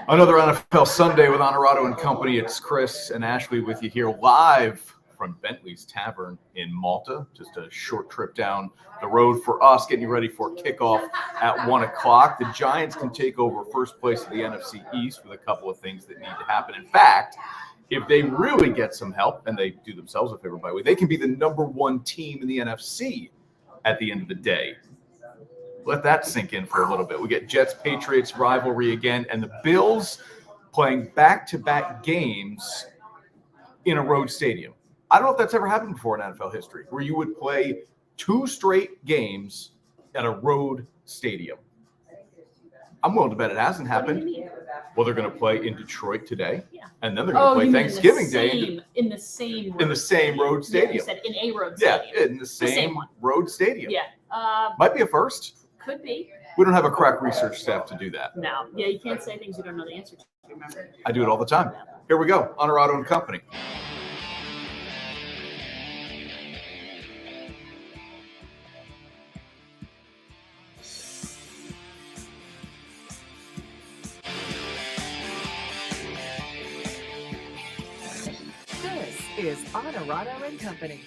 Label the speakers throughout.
Speaker 1: Another NFL Sunday with Onorato and company. It's Chris and Ashley with you here live from Bentley's Tavern in Malta. Just a short trip down the road for us, getting you ready for kickoff at 1 o'clock. The Giants can take over first place of the NFC East with a couple of things that need to happen. In fact, if they really get some help, and they do themselves a favor, by the way, they can be the number one team in the NFC at the end of the day. Let that sink in for a little bit. We get Jets-Patriots rivalry again, and the Bills playing back-to-back games in a road stadium. I don't know if that's ever happened before in NFL history, where you would play 2 straight games at a road stadium. I'm willing to bet it hasn't happened. Well, they're going to play in Detroit today, and then they're going to play Thanksgiving Day
Speaker 2: in the same
Speaker 1: road stadium.
Speaker 2: You said in a road stadium.
Speaker 1: Yeah, in the same road stadium.
Speaker 2: Yeah,
Speaker 1: might be a first.
Speaker 2: Could be.
Speaker 1: We don't have a crack research staff to do that.
Speaker 2: No. Yeah, you can't say things you don't know the answer to. Remember?
Speaker 1: I do it all the time. Here we go. Onorato and company.
Speaker 3: This is Onorato and company.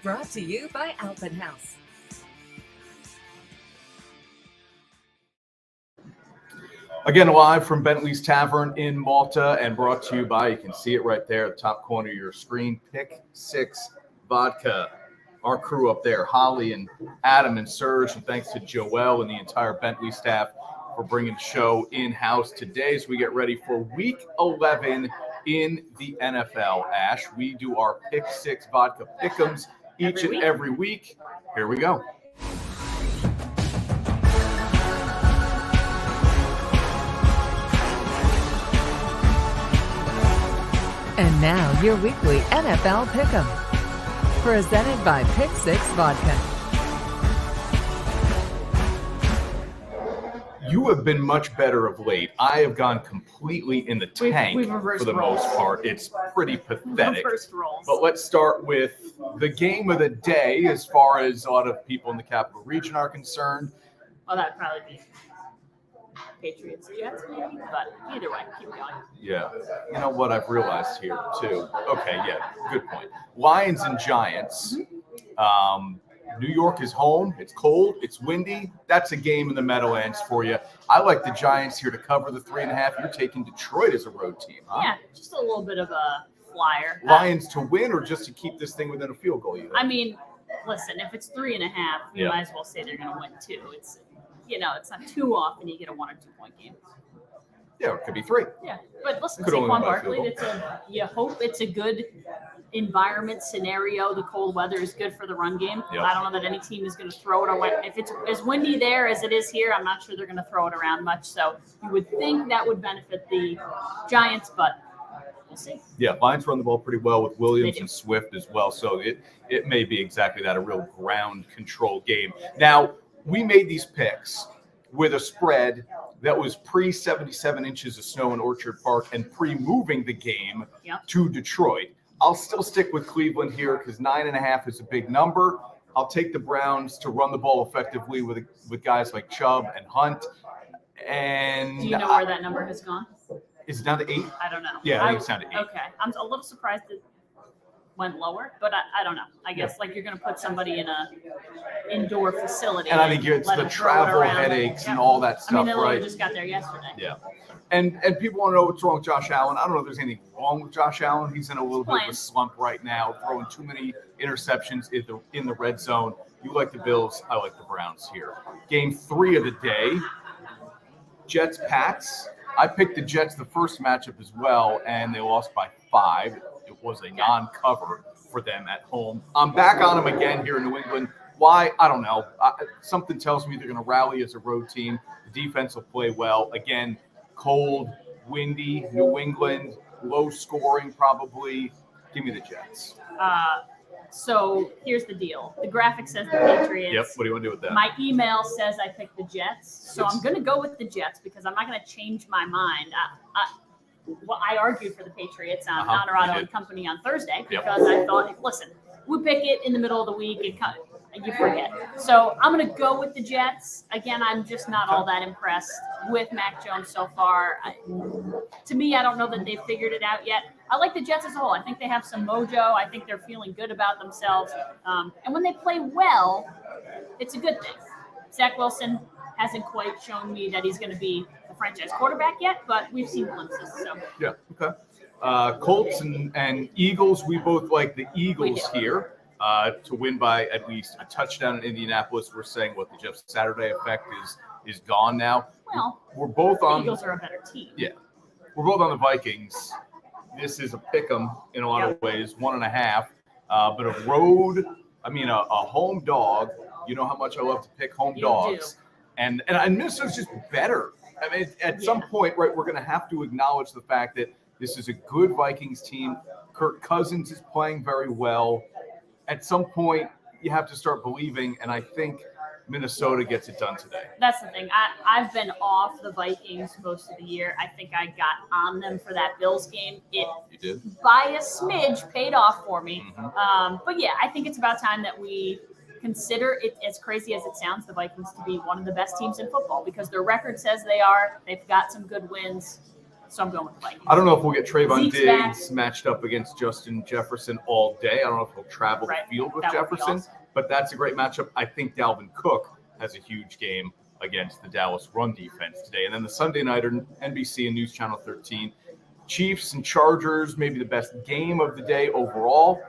Speaker 3: Brought to you by Alpenhaus.
Speaker 1: Again, live from Bentley's Tavern in Malta and brought to you by, you can see it right there at the top corner of your screen, Pick 6 Vodka. Our crew up there, Holly and Adam and Serge, and thanks to Joelle and the entire Bentley staff for bringing the show in-house today as we get ready for Week 11 in the NFL. Ash, we do our Pick 6 Vodka Pick'ems each and every week. Here we go.
Speaker 3: And now, your weekly NFL Pick'em, presented by Pick 6 Vodka.
Speaker 1: You have been much better of late. I have gone completely in the tank
Speaker 2: we've
Speaker 1: for the most part. It's pretty pathetic.
Speaker 2: Rolls.
Speaker 1: But let's start with the game of the day as far as a lot of people in the capital region are concerned.
Speaker 2: Oh, that'd probably be Patriots, Jets, maybe, but either way, keep going.
Speaker 1: Yeah. You know what I've realized here, too? Okay, yeah, good point. Lions and Giants. New York is home. It's cold. It's windy. That's a game in the Meadowlands for you. I like the Giants here to cover the 3.5. You're taking Detroit as a road team, huh?
Speaker 2: Yeah, just a little bit of a flyer.
Speaker 1: Lions to win or just to keep this thing within a field goal?
Speaker 2: I mean, listen, if it's 3.5, you might as well say they're going to win 2. It's not too often you get a 1 or 2 point game.
Speaker 1: Yeah, it could be 3.
Speaker 2: Yeah, but listen,
Speaker 1: Could only
Speaker 2: Saquon
Speaker 1: win by
Speaker 2: Barkley, you hope it's a good environment scenario. The cold weather is good for the run game.
Speaker 1: Yep.
Speaker 2: I don't know that any team is going to throw it away. If it's as windy there as it is here, I'm not sure they're going to throw it around much. So you would think that would benefit the Giants, but we'll see.
Speaker 1: Yeah, Lions run the ball pretty well with Williams and Swift as well. So it may be exactly that, a real ground control game. Now, we made these picks with a spread that was pre-77 inches of snow in Orchard Park and pre-moving the game to Detroit. I'll still stick with Cleveland here because 9.5 is a big number. I'll take the Browns to run the ball effectively with guys like Chubb and Hunt. And
Speaker 2: do you know where that number has gone?
Speaker 1: Is it down to 8?
Speaker 2: I don't know.
Speaker 1: Yeah, I think it's down to 8.
Speaker 2: Okay. I'm a little surprised it went lower, but I don't know. I guess you're going to put somebody in a indoor facility.
Speaker 1: And I think it's the travel headaches and all that stuff,
Speaker 2: they
Speaker 1: right?
Speaker 2: just got there yesterday.
Speaker 1: Yeah. And people want to know what's wrong with Josh Allen. I don't know if there's anything wrong with Josh Allen. He's in a little bit of a slump right now, throwing too many interceptions in the red zone. You like the Bills. I like the Browns here. Game 3 of the day, Jets-Pats. I picked the Jets the first matchup as well, and they lost by 5. It was a non-cover for them at home. I'm back on them again here in New England. Why? I don't know. Something tells me they're going to rally as a road team. The defense will play well. Again, cold, windy, New England, low scoring probably. Give me the Jets.
Speaker 2: So here's the deal. The graphic says the Patriots.
Speaker 1: Yep. What do you want to do with that?
Speaker 2: My email says I picked the Jets. So I'm going to go with the Jets because I'm not going to change my mind. I argued for the Patriots on Onorato and company on Thursday because I thought, listen, we pick it in the middle of the week. you forget. So I'm going to go with the Jets. Again, I'm just not all that impressed with Mac Jones so far. To me, I don't know that they've figured it out yet. I like the Jets as a whole. I think they have some mojo. I think they're feeling good about themselves. And when they play well, it's a good thing. Zach Wilson hasn't quite shown me that he's going to be the franchise quarterback yet, but we've seen glimpses. So
Speaker 1: Yeah, okay. Colts and Eagles, we both like the Eagles here to win by at least a touchdown in Indianapolis. We're saying what the Jeff Saturday effect is gone now.
Speaker 2: Well,
Speaker 1: we're both
Speaker 2: the
Speaker 1: on
Speaker 2: Eagles are a better team.
Speaker 1: Yeah, we're both on the Vikings. This is a pick 'em in a lot of ways, 1.5. But a home dog. You know how much I love to pick home dogs, and Minnesota's just better. I mean, at some point, right, we're going to have to acknowledge the fact that this is a good Vikings team. Kirk Cousins is playing very well. At some point, you have to start believing, and I think Minnesota gets it done today.
Speaker 2: That's the thing. I've been off the Vikings most of the year. I think I got on them for that Bills game.
Speaker 1: You did?
Speaker 2: By a smidge, paid off for me. But yeah, I think it's about time that we consider it, as crazy as it sounds, the Vikings to be one of the best teams in football because their record says they are. They've got some good wins. So I'm going with the Vikings.
Speaker 1: I don't know if we'll get Trayvon
Speaker 2: Zeke's
Speaker 1: Diggs matched up against Justin Jefferson all day. I don't know if he'll travel the field with Jefferson, but that's a great matchup. I think Dalvin Cook has a huge game against the Dallas run defense today. And then the Sunday nighter, NBC and News Channel 13, Chiefs and Chargers, maybe the best game of the day overall.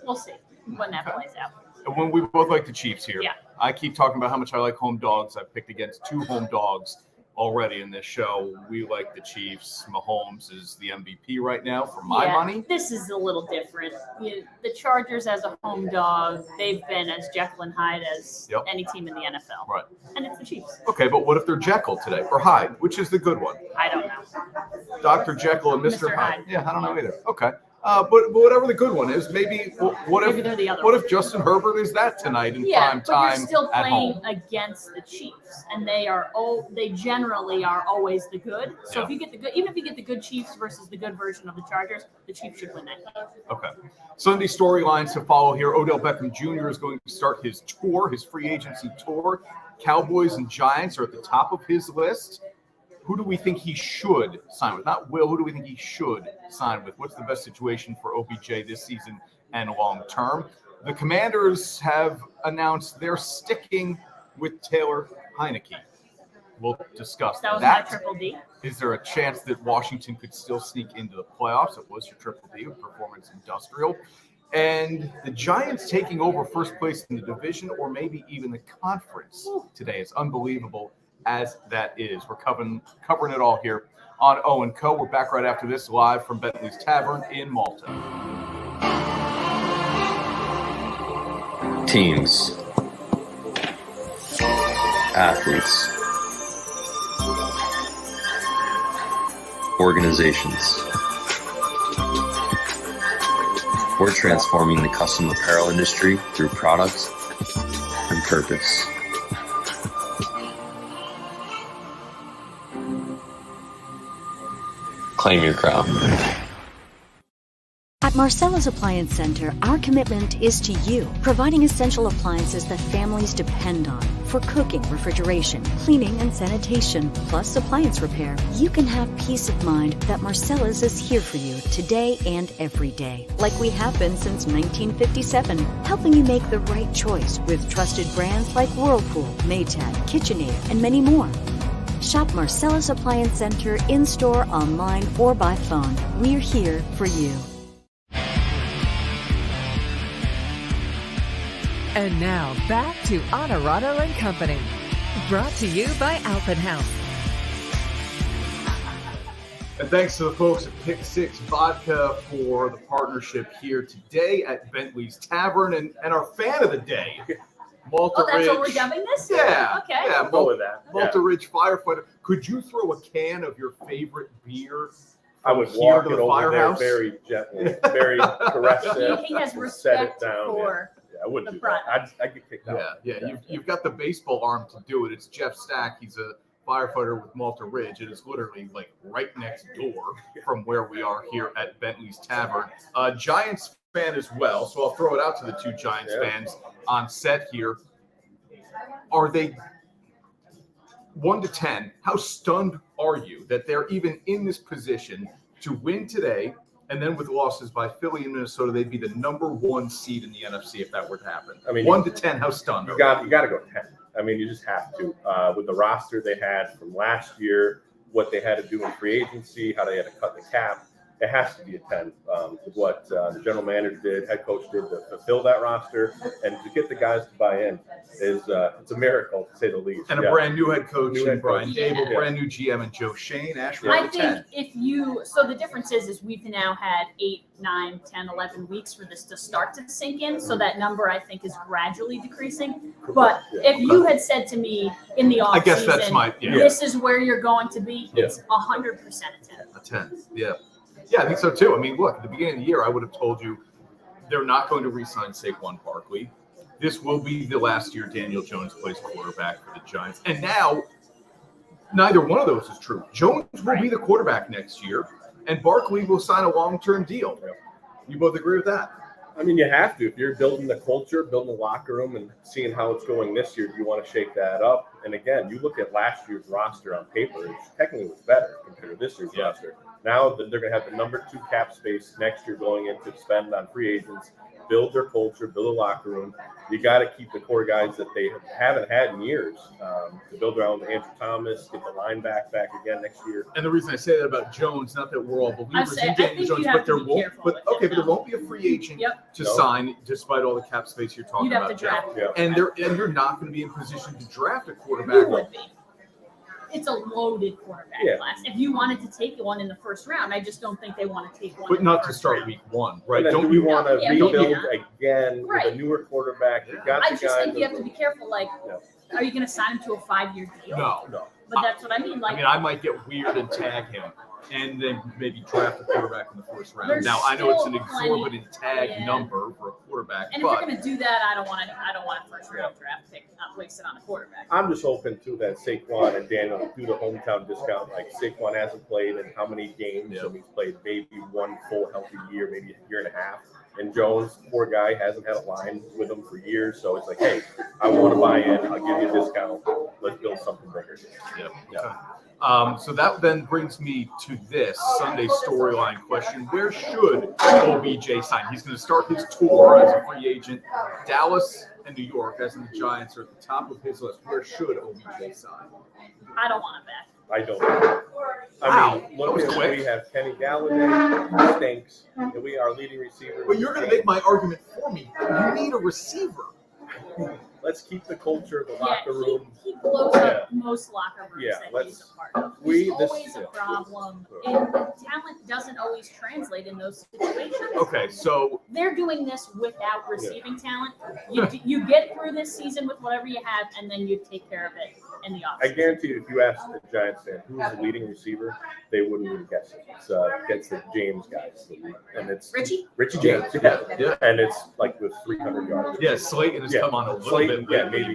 Speaker 2: We'll see when that plays out.
Speaker 1: When we both like the Chiefs here.
Speaker 2: Yeah.
Speaker 1: I keep talking about how much I like home dogs. I've picked against 2 home dogs already in this show. We like the Chiefs. Mahomes is the MVP right now for my money.
Speaker 2: This is a little different. The Chargers as a home dog, they've been as Jekyll and Hyde as any team in the NFL.
Speaker 1: Right.
Speaker 2: And it's the Chiefs.
Speaker 1: Okay, but what if they're Jekyll today or Hyde? Which is the good one?
Speaker 2: I don't know.
Speaker 1: Dr. Jekyll and Mr. Hyde. Yeah, I don't know either. Okay. But whatever the good one is, maybe what if Justin Herbert is that tonight in prime time?
Speaker 2: But you're still playing against the Chiefs, and they generally are always the good. So if you get the good, even if you get the good Chiefs versus the good version of the Chargers, the Chiefs should win that game.
Speaker 1: Okay. Sunday storylines to follow here. Odell Beckham Jr. is going to start his tour, his free agency tour. Cowboys and Giants are at the top of his list. Who do we think he should sign with? Not will. Who do we think he should sign with? What's the best situation for OBJ this season and long term? The Commanders have announced they're sticking with Taylor Heineke. We'll discuss that.
Speaker 2: Was my triple D.
Speaker 1: Is there a chance that Washington could still sneak into the playoffs? It was your triple D with Performance Industrial. And the Giants taking over first place in the division or maybe even the conference today. It's unbelievable. As that is. We're covering it all here on O & Co. We're back right after this, live from Bentley's Tavern in Malta.
Speaker 4: Teams, athletes, organizations. We're transforming the custom apparel industry through products and purpose. Claim your crown.
Speaker 5: At Marcella's Appliance Center, our commitment is to you, providing essential appliances that families depend on for cooking, refrigeration, cleaning, and sanitation, plus appliance repair. You can have peace of mind that Marcella's is here for you today and every day, like we have been since 1957, helping you make the right choice with trusted brands like Whirlpool, Maytag, KitchenAid, and many more. Shop Marcella's Appliance Center in-store, online, or by phone. We're here for you.
Speaker 3: And now back to Onorato and Company. Brought to you by Alpenhouse.
Speaker 1: And thanks to the folks at Pick 6 Vodka for the partnership here today at Bentley's Tavern and our fan of the day. Malta
Speaker 2: that's
Speaker 1: Ridge.
Speaker 2: what we're dubbing this?
Speaker 1: Yeah.
Speaker 2: Okay.
Speaker 1: Yeah,
Speaker 6: I'll go with that.
Speaker 1: Malta Ridge Firefighter. Could you throw a can of your favorite beer?
Speaker 6: I would
Speaker 1: here
Speaker 6: walk
Speaker 1: to
Speaker 6: it
Speaker 1: the
Speaker 6: over there
Speaker 1: firehouse?
Speaker 6: very gently, very caressive.
Speaker 2: He has
Speaker 6: set
Speaker 2: respect
Speaker 6: it down.
Speaker 2: for
Speaker 6: Yeah, I wouldn't
Speaker 2: the
Speaker 6: do that.
Speaker 2: front.
Speaker 6: I'd get kicked out.
Speaker 1: Yeah. You've got the baseball arm to do it. It's Jeff Stack. He's a firefighter with Malta Ridge. It is literally like right next door from where we are here at Bentley's Tavern. Giants fan as well, so I'll throw it out to the two Giants fans. on set here. Are they 1 to 10? How stunned are you that they're even in this position to win today? And then with losses by Philly and Minnesota, they'd be the number 1 seed in the NFC if that were to happen. I mean, 1 to 10, how stunned?
Speaker 6: You got to go 10. I mean, you just have to. With the roster they had from last year, what they had to do in free agency, how they had to cut the cap, it has to be a 10. What the general manager did, head coach did to fulfill that roster and to get the guys to buy in is it's a miracle to say the least.
Speaker 1: And a brand new head coach, Brian
Speaker 2: Yeah.
Speaker 1: Dable, brand new GM, and Joe Shane. Ashley,
Speaker 2: I think so the difference is we've now had 8, 9, 10, 11 weeks for this to start to sink in. So that number I think is gradually decreasing. But if you had said to me in the offseason,
Speaker 1: I guess that's
Speaker 2: this is where you're going to be, it's 100% a 10.
Speaker 1: A 10, yeah. Yeah, I think so too. I mean, look, at the beginning of the year, I would have told you they're not going to re-sign Saquon Barkley. This will be the last year Daniel Jones plays quarterback for the Giants. And now, neither one of those is true. Jones will be the quarterback next year, and Barkley will sign a long-term deal. You both agree with that?
Speaker 6: I mean, you have to. If you're building the culture, building the locker room, and seeing how it's going this year, you want to shake that up. And again, you look at last year's roster on paper, it technically was better compared to this year's roster. Now that they're going to have the number 2 cap space next year going into spend on free agents, build their culture, build a locker room. You got to keep the core guys that they haven't had in years to build around Andrew Thomas, get the line back again next year.
Speaker 1: And the reason I say that about Jones, not that we're all believers in Daniel Jones, but there won't. But there won't be a free agent to sign, despite all the cap space you're talking about.
Speaker 2: You'd have to draft.
Speaker 1: And you're not going to be in position to draft a quarterback.
Speaker 2: You would be. It's a loaded quarterback class. If you wanted to take one in the first round, I just don't think they want to take one.
Speaker 1: But not to start week 1, right?
Speaker 6: Don't we want to rebuild again with a newer quarterback?
Speaker 2: I just think you have to be careful. Like, are you going to sign him to a 5-year deal?
Speaker 1: No.
Speaker 2: But that's what I mean. Like,
Speaker 1: I might get weird and tag him, and then maybe draft a quarterback in the first round. Now I know it's an exorbitant tag number for a quarterback,
Speaker 2: and if you're going to do that, I don't want a first round draft pick not wasted on a quarterback.
Speaker 6: I'm just hoping too that Saquon and Daniel do the hometown discount. Like Saquon hasn't played in how many games? So he's played maybe 1 full healthy year, maybe a year and a half. And Jones, poor guy, hasn't had a line with him for years. So it's like, hey, I want to buy in. I'll give you a discount. Let's build something bigger.
Speaker 1: So that then brings me to this Sunday storyline question. Where should OBJ sign? He's going to start his tour as a free agent. Dallas and New York, as in the Giants, are at the top of his list. Where should OBJ sign?
Speaker 2: I don't want him back.
Speaker 6: I don't. I mean, look at we have Kenny Galladay, stinks, and we are leading receiver.
Speaker 1: But you're going to make my argument for me. You need a receiver.
Speaker 6: Let's keep the culture of the locker room.
Speaker 2: He blows up most locker rooms that he's a part of. There's always a problem. And the talent doesn't always translate in those situations.
Speaker 1: Okay, so
Speaker 2: they're doing this without receiving talent. You get through this season with whatever you have, and then you take care of it in the offseason.
Speaker 6: I guarantee you, if you ask the Giants fan who's the leading receiver, they wouldn't even guess it. It's the James guys, and it's Richie James. Yeah. And it's like with 300 yards.
Speaker 1: Yeah, Slayton has come on a little bit.
Speaker 6: Maybe.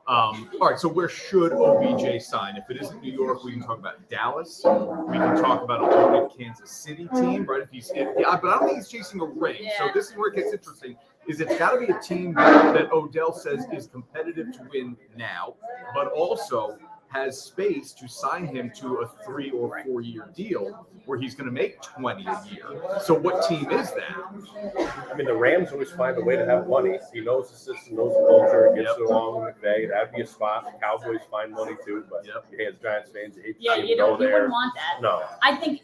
Speaker 1: All right, so where should OBJ sign? If it isn't New York, we can talk about Dallas. We can talk about a loaded Kansas City team, right? But I don't think he's chasing a ring. So this is where it gets interesting. It's got to be a team that Odell says is competitive to win now, but also has space to sign him to a 3 or 4 year deal where he's going to make $20 a year. So what team is that?
Speaker 6: I mean, the Rams always find a way to have money. He knows the system, knows the culture, gets along with McVay. That'd be a spot. The Cowboys find money too, but as Giants fans, you
Speaker 2: wouldn't want that.
Speaker 6: No.
Speaker 2: I think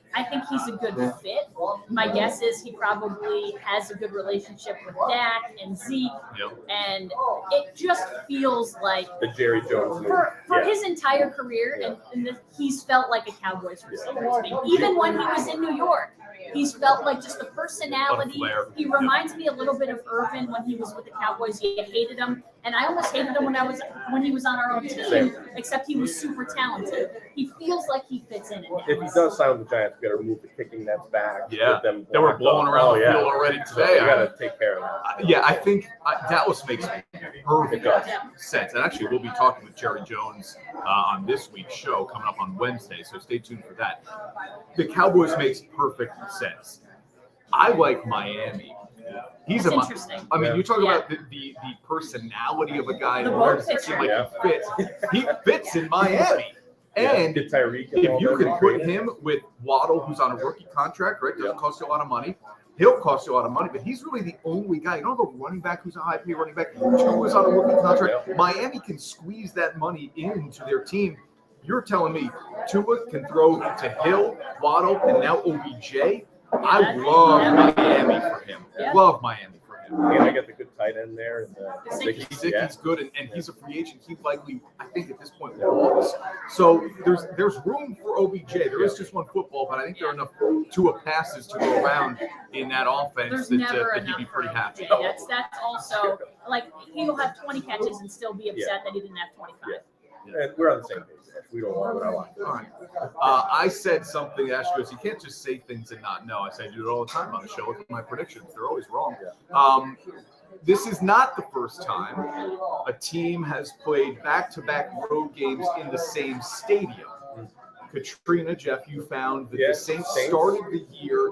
Speaker 2: he's a good fit. My guess is he probably has a good relationship with Dak and Zeke, and it just feels like
Speaker 6: the Jerry Jones
Speaker 2: for his entire career, and he's felt like a Cowboys receiver. Even when he was in New York, he's felt like just the personality. He reminds me a little bit of Irvin when he was with the Cowboys. You hated him, and I almost hated him when he was on our own team. Except he was super talented. He feels like he fits in it.
Speaker 6: If he does sign with the Giants, we got to remove the kicking nets back.
Speaker 1: They were blowing around the field already today.
Speaker 6: You got to take care of that.
Speaker 1: I think Dallas makes perfect sense. And actually, we'll be talking with Jerry Jones on this week's show coming up on Wednesday. So stay tuned for that. The Cowboys makes perfect sense. I like Miami He's
Speaker 2: That's
Speaker 1: a.
Speaker 2: interesting.
Speaker 1: I mean,
Speaker 6: Yeah.
Speaker 1: you talk
Speaker 2: Yeah.
Speaker 1: about the personality of a guy.
Speaker 2: The
Speaker 1: and
Speaker 2: boat
Speaker 1: where does it
Speaker 2: pitcher.
Speaker 1: seem like he fits in Miami. And
Speaker 6: get Tyreek.
Speaker 1: if you can put him with Waddle, who's on a rookie contract, right? Doesn't cost you a lot of money. He'll cost you a lot of money, but he's really the only guy. You don't have a running back who's a high pay running back. Tua's on a rookie contract. Miami can squeeze that money into their team. You're telling me Tua can throw to Hill, Waddle, and now OBJ? I love Miami for him.
Speaker 2: Yeah.
Speaker 1: Love Miami for him.
Speaker 6: And I got the good tight end there. And
Speaker 1: He's good, and he's a free agent. He likely, I think, at this point walks. So there's room for OBJ. There is just one football, but I think there are enough Tua passes to go around in that offense
Speaker 2: There's never
Speaker 1: that he'd
Speaker 2: enough
Speaker 1: be pretty
Speaker 2: for
Speaker 1: happy.
Speaker 2: OBJ. That's also like he'll have 20 catches and still be upset that he didn't have 25.
Speaker 6: And we're on the same page. We don't want what I want.
Speaker 1: All right. I said something. Ash goes, you can't just say things and not know. I say I do it all the time on the show with my predictions. They're always wrong. This is not the first time a team has played back-to-back road games in the same stadium. Katrina, Jeff, you found that the Saints started the year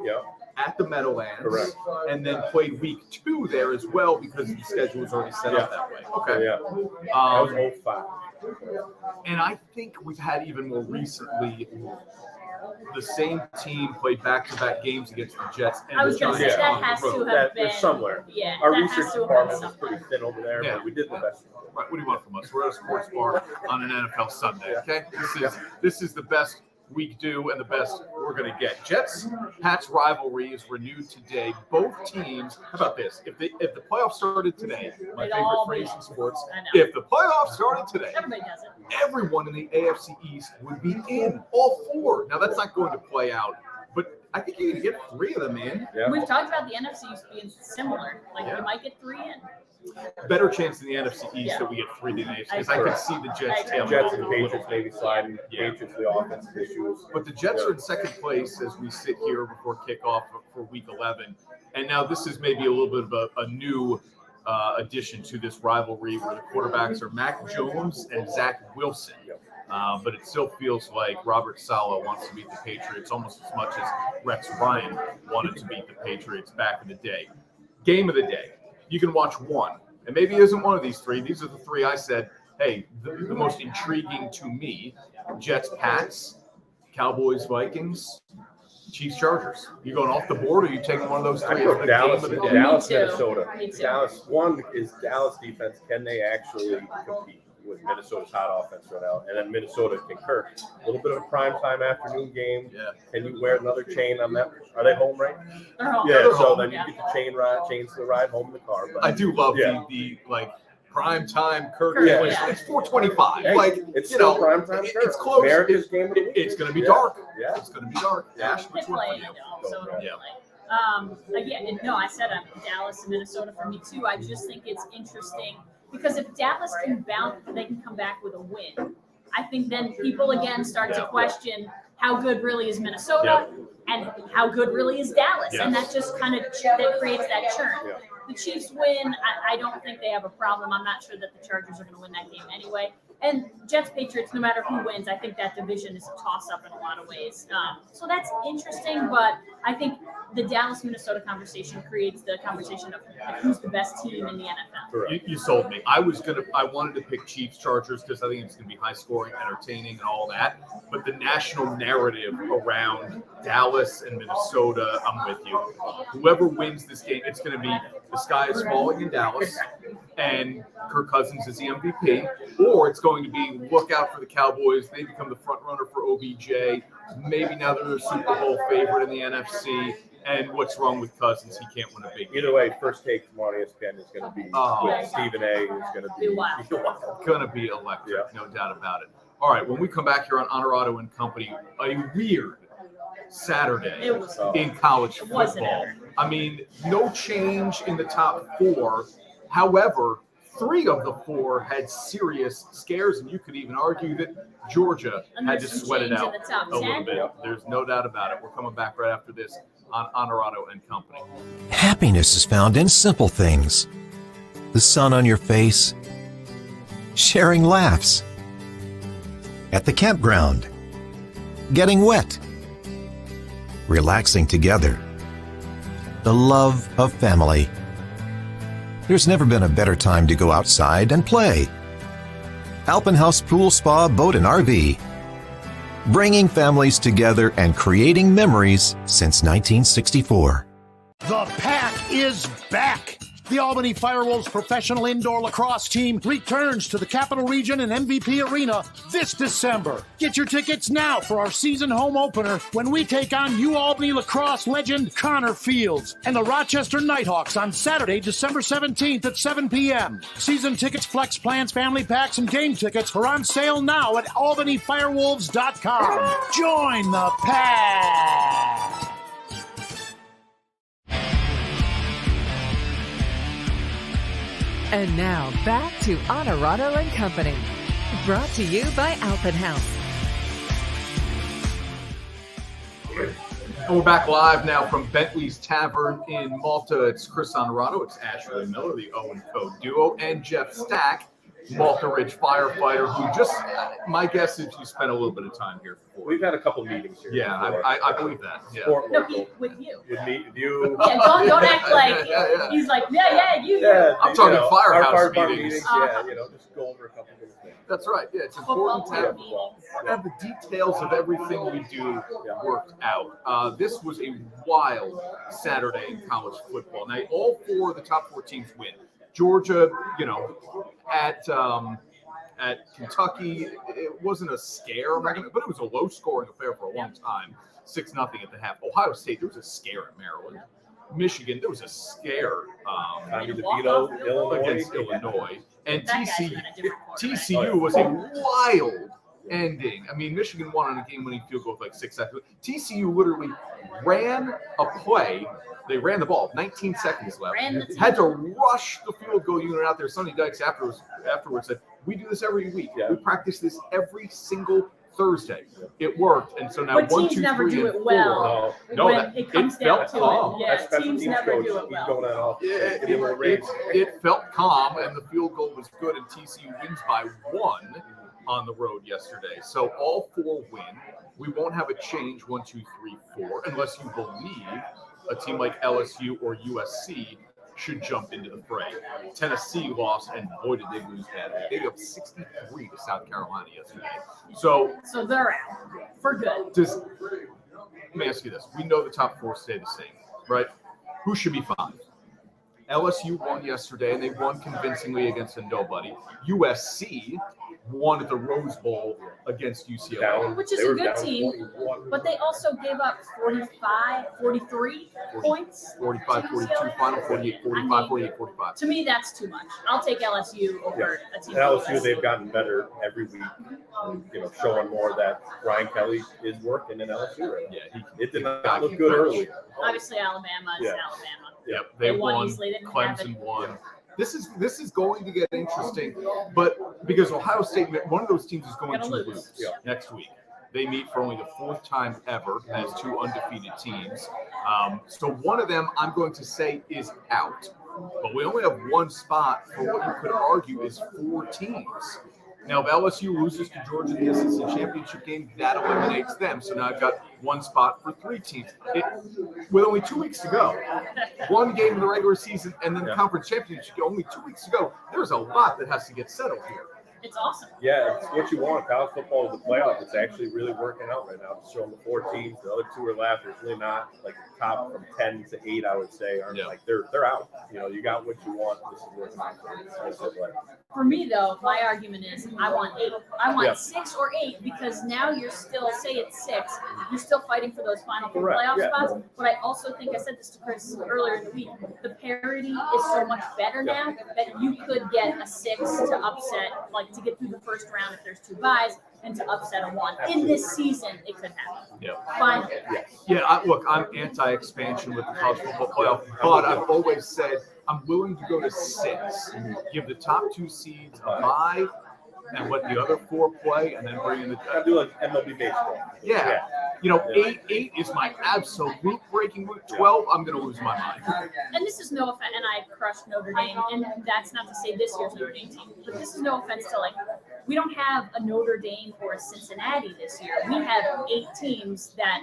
Speaker 1: at the Meadowlands,
Speaker 6: Correct.
Speaker 1: and then played week 2 there as well because the schedule was already set up that way. Okay.
Speaker 6: Yeah. That was 05.
Speaker 1: And I think we've had even more recently the same team play back-to-back games against the Jets. And
Speaker 2: I was going to say
Speaker 6: Yeah.
Speaker 2: that has to have
Speaker 6: That
Speaker 2: been
Speaker 6: is somewhere.
Speaker 2: Yeah,
Speaker 6: Our
Speaker 2: that
Speaker 6: research
Speaker 2: has to have been
Speaker 6: department was
Speaker 2: somewhere.
Speaker 6: pretty thin over there,
Speaker 1: Yeah.
Speaker 6: but we did the best.
Speaker 1: Right, what do you want from us? We're at a sports bar on an NFL Sunday, okay? This is the best we do and the best we're going to get. Jets-Pats rivalry is renewed today. Both teams, how about this? If the playoffs started today, my
Speaker 2: They'd
Speaker 1: favorite
Speaker 2: all
Speaker 1: phrase
Speaker 2: be-
Speaker 1: in sports,
Speaker 2: I know.
Speaker 1: if the playoffs started today,
Speaker 2: Everybody does it.
Speaker 1: everyone in the AFC East would be in, all 4. Now, that's not going to play out, but I think you can get 3 of them in.
Speaker 6: Yeah.
Speaker 2: We've talked about the NFC East being similar. Like
Speaker 1: Yeah.
Speaker 2: we might get 3 in.
Speaker 1: Better chance in the NFC East
Speaker 2: Yeah.
Speaker 1: that we get 3 than the AFC, because
Speaker 2: I
Speaker 1: I
Speaker 2: agree.
Speaker 1: could see the
Speaker 2: I
Speaker 1: Jets
Speaker 2: agree.
Speaker 1: tailing
Speaker 6: Jets
Speaker 1: off
Speaker 6: and
Speaker 1: a little
Speaker 6: Patriots
Speaker 1: bit.
Speaker 6: maybe sliding.
Speaker 1: Yeah.
Speaker 6: Patriots, the offensive issues.
Speaker 1: But the Jets are in second place as we sit here before kickoff for Week 11, and now this is maybe a little bit of a new addition to this rivalry where the quarterbacks are Mac Jones and Zach Wilson. But it still feels like Robert Saleh wants to beat the Patriots almost as much as Rex Ryan wanted to beat the Patriots back in the day. Game of the day. You can watch one, and maybe it isn't one of these 3. These are the 3 I said, hey, the most intriguing to me: Jets-Pats, Cowboys-Vikings, Chiefs-Chargers. You going off the board, or are you taking one of those 3
Speaker 6: I
Speaker 1: as
Speaker 6: go
Speaker 1: the
Speaker 6: Dallas,
Speaker 1: game of the day?
Speaker 6: Dallas,
Speaker 2: Me too.
Speaker 6: Minnesota.
Speaker 2: Me too.
Speaker 6: Dallas. One is Dallas defense. Can they actually compete with Minnesota's hot offense right now? And then Minnesota concur. A little bit of a primetime afternoon game.
Speaker 1: Yeah.
Speaker 6: Can you wear another chain on that? Are they home right?
Speaker 2: They're home.
Speaker 6: Yeah.
Speaker 1: They're
Speaker 6: So
Speaker 1: home,
Speaker 6: then you get the chains to the ride home in the car. But
Speaker 1: I do love
Speaker 6: Yeah.
Speaker 1: the like prime time Kirk.
Speaker 2: Yeah.
Speaker 1: It's 4:25.
Speaker 6: Hey,
Speaker 1: Like
Speaker 6: it's
Speaker 1: you
Speaker 6: still
Speaker 1: know,
Speaker 6: primetime.
Speaker 1: it's close.
Speaker 6: America's game of the week.
Speaker 1: It's going to be
Speaker 6: Yeah.
Speaker 1: dark.
Speaker 6: Yeah.
Speaker 1: It's going to be dark. Ash,
Speaker 2: They
Speaker 1: which one
Speaker 2: play
Speaker 1: for
Speaker 2: in
Speaker 1: you?
Speaker 2: the dome, so it'll be
Speaker 1: Yeah.
Speaker 2: like, no, I said Dallas and Minnesota for me too. I just think it's interesting because if Dallas can bounce, they can come back with a win. I think then people again start to question how good really is Minnesota and how good really is Dallas, and that just kind of that creates that churn.
Speaker 6: Yeah.
Speaker 2: The Chiefs win. I don't think they have a problem. I'm not sure that the Chargers are going to win that game anyway. And Jets Patriots, no matter who wins, I think that division is a toss-up in a lot of ways. So that's interesting, but I think the Dallas-Minnesota conversation creates the conversation of like, who's the best team in the NFL.
Speaker 1: You sold me. I wanted to pick Chiefs Chargers because I think it's going to be high scoring, entertaining, and all that. But the national narrative around Dallas and Minnesota, I'm with you. Whoever wins this game, it's going to be the sky is falling in Dallas, and Kirk Cousins is the MVP, or it's going to be look out for the Cowboys. They become the front runner for OBJ. Maybe now they're the Super Bowl favorite in the NFC. And what's wrong with Cousins? He can't win a big game.
Speaker 6: Either way, first take tomorrow on ESPN is going to be
Speaker 1: Oh.
Speaker 6: with Stephen A. Is going to be
Speaker 2: Be wild.
Speaker 1: Going to be electric, no doubt about it. All right, when we come back here on Onorato and Company, a weird Saturday
Speaker 2: It was.
Speaker 1: in college
Speaker 2: It wasn't
Speaker 1: football.
Speaker 2: ever.
Speaker 1: I mean, no change in the top 4. However, 3 of the 4 had serious scares, and you could even argue that Georgia
Speaker 2: And
Speaker 1: had to
Speaker 2: there's some
Speaker 1: sweat it
Speaker 2: change in
Speaker 1: out
Speaker 2: the top
Speaker 1: a little
Speaker 2: 10.
Speaker 1: bit. There's no doubt about it. We're coming back right after this on Onorato and Company.
Speaker 7: Happiness is found in simple things. The sun on your face, sharing laughs, at the campground, getting wet, relaxing together, the love of family. There's never been a better time to go outside and play. Alpenhaus Pool Spa Boat and RV. Bringing families together and creating memories since 1964.
Speaker 8: The Pack is back! The Albany Firewolves professional indoor lacrosse team returns to the Capital Region and MVP Arena this December. Get your tickets now for our season home opener when we take on UAlbany lacrosse legend Connor Fields and the Rochester Nighthawks on Saturday, December 17th at 7 p.m. Season tickets, flex plans, family packs, and game tickets are on sale now at albanyfirewolves.com. Join the Pack!
Speaker 3: And now back to Onorato and Company. Brought to you by Alpenhaus.
Speaker 1: And we're back live now from Bentley's Tavern in Malta. It's Chris Onorato, it's Ashley Miller, the Owen Co duo, and Jeff Stack, Malta Ridge firefighter, who just, my guess is you spent a little bit of time here before.
Speaker 6: We've had a couple meetings here.
Speaker 1: Yeah, I believe that. Yeah.
Speaker 2: No, with you.
Speaker 6: With me, with you.
Speaker 2: Yeah, don't act like he's like, you.
Speaker 6: Yeah,
Speaker 1: I'm talking firehouse
Speaker 6: our fire
Speaker 1: meetings.
Speaker 6: Yeah, just go over a couple of things.
Speaker 1: That's right. Yeah, it's important to have the details of everything we do worked out. This was a wild Saturday in college football. Now, all four of the top four teams win. Georgia, at Kentucky, it wasn't a scare, but it was a low-scoring affair for a long time. 6-0 at the half. Ohio State, there was a scare at Maryland. Michigan, there was a scare against Illinois. And TCU was a wild ending. I mean, Michigan won on a game-winning field goal with like 6 seconds. TCU literally ran a play. They ran the ball, 19 seconds left. Had to rush the field goal unit out there. Sonny Dykes afterwards said, we do this every week. Yeah. We practice this every single Thursday. It worked, and so now
Speaker 2: but
Speaker 1: 1,
Speaker 2: teams
Speaker 1: 2,
Speaker 2: never
Speaker 1: 3,
Speaker 2: do
Speaker 1: and
Speaker 2: it
Speaker 1: 4.
Speaker 2: well.
Speaker 1: No,
Speaker 2: when it comes down to
Speaker 1: calm.
Speaker 2: it. Yeah, teams never do it well.
Speaker 1: It felt calm, and the field goal was good, and TCU wins by 1 on the road yesterday. So all 4 win. We won't have a change 1, 2, 3, 4 unless you believe a team like LSU or USC should jump into the fray. Tennessee lost, and boy, did they lose badly. They got 63 to South Carolina yesterday. So
Speaker 2: they're out for good.
Speaker 1: Let me ask you this. We know the top 4 stay the same, right? Who should be 5? LSU won yesterday, and they won convincingly against a nobody. USC won at the Rose Bowl against UCLA.
Speaker 2: Which is a good team, but they also gave up 43 points.
Speaker 1: 45, 42 final, 48, 45, 48, 45.
Speaker 2: To me, that's too much. I'll take LSU over a team.
Speaker 6: And LSU, they've gotten better every week, showing more that Brian Kelly is working in LSU right now.
Speaker 1: Yeah,
Speaker 6: it did not look good early.
Speaker 2: Obviously, Alabama is Alabama.
Speaker 1: Yep, they won. Clemson won. This is going to get interesting, but because Ohio State, one of those teams is going to lose next week. They meet for only the 4th time ever as 2 undefeated teams. So one of them, I'm going to say, is out. But we only have 1 spot for what you could argue is 4 teams. Now, if LSU loses to Georgia in the SEC championship game, that eliminates them. So now I've got 1 spot for 3 teams. With only 2 weeks to go, 1 game in the regular season, and then the conference championship, only 2 weeks to go, there's a lot that has to get settled here.
Speaker 2: It's awesome.
Speaker 6: Yeah, it's what you want. College football is the playoff. It's actually really working out right now. It's showing the 4 teams. The other 2 are left. There's really not like top from 10 to 8, I would say, aren't like they're out. You got what you want. This is working out for you.
Speaker 2: For me, though, my argument is I want 8. I want 6 or 8 because now you're still, say it's 6, you're still fighting for those final 4 playoff spots. But I also think, I said this to Chris earlier in the week, the parity is so much better now that you could get a 6 to upset, like to get through the first round if there's 2 byes, and to upset a 1. In this season, it could happen.
Speaker 1: Yeah.
Speaker 2: Finally.
Speaker 1: Look, I'm anti-expansion with the college football playoff, but I've always said I'm willing to go to 6, give the top 2 seeds a bye, and let the other 4 play, and then bring in the.
Speaker 6: I do like MLB baseball.
Speaker 1: Yeah. 8 is my absolute breaking point. 12, I'm going to lose my mind.
Speaker 2: And this is no offense, and I crushed Notre Dame, and that's not to say this year's Notre Dame team, but this is no offense to we don't have a Notre Dame or a Cincinnati this year. We have 8 teams that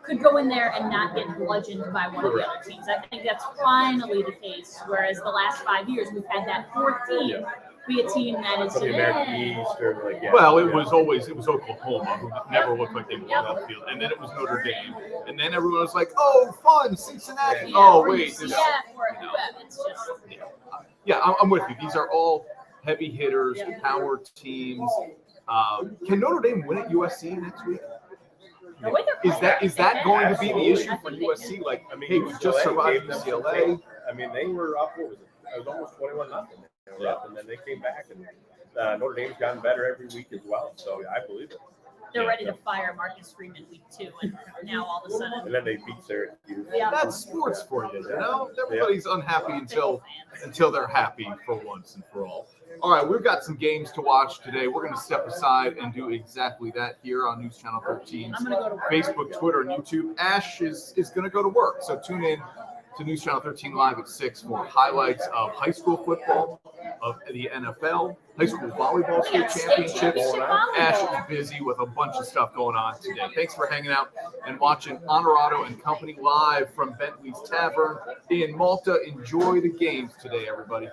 Speaker 2: could go in there and not get bludgeoned by one of the other teams. I think that's finally the case. Whereas the last 5 years, we've had that fourth team be a team that is
Speaker 6: From the American East or like
Speaker 1: Well, it was Oklahoma who never looked like they were on that field, and then it was Notre Dame, and then everyone was like, "Oh, fun, Cincinnati." Oh, wait, this,
Speaker 2: it's just
Speaker 1: I'm with you. These are all heavy hitters, power teams. Can Notre Dame win at USC next week? Is that going to be the issue for USC? Like, I mean, hey, we just survived UCLA.
Speaker 6: I mean, they were up. What was it? It was almost 21-0. They were up, and then they came back, and Notre Dame's gotten better every week as well. So I believe it.
Speaker 2: They're ready to fire Marcus Freeman week 2, and now all of a sudden.
Speaker 6: And then they beat Syracuse.
Speaker 1: That's sports for you, you know? Everybody's unhappy until they're happy for once and for all. All right, we've got some games to watch today. We're going to step aside and do exactly that here on News Channel 13's Facebook, Twitter, and YouTube. Ash is going to go to work, so tune in to News Channel 13 Live at 6 for highlights of high school football, of the NFL, high school volleyball state championships. Ash is busy with a bunch of stuff going on today. Thanks for hanging out and watching Onorato and Company live from Bentley's Tavern in Malta. Enjoy the games today, everybody.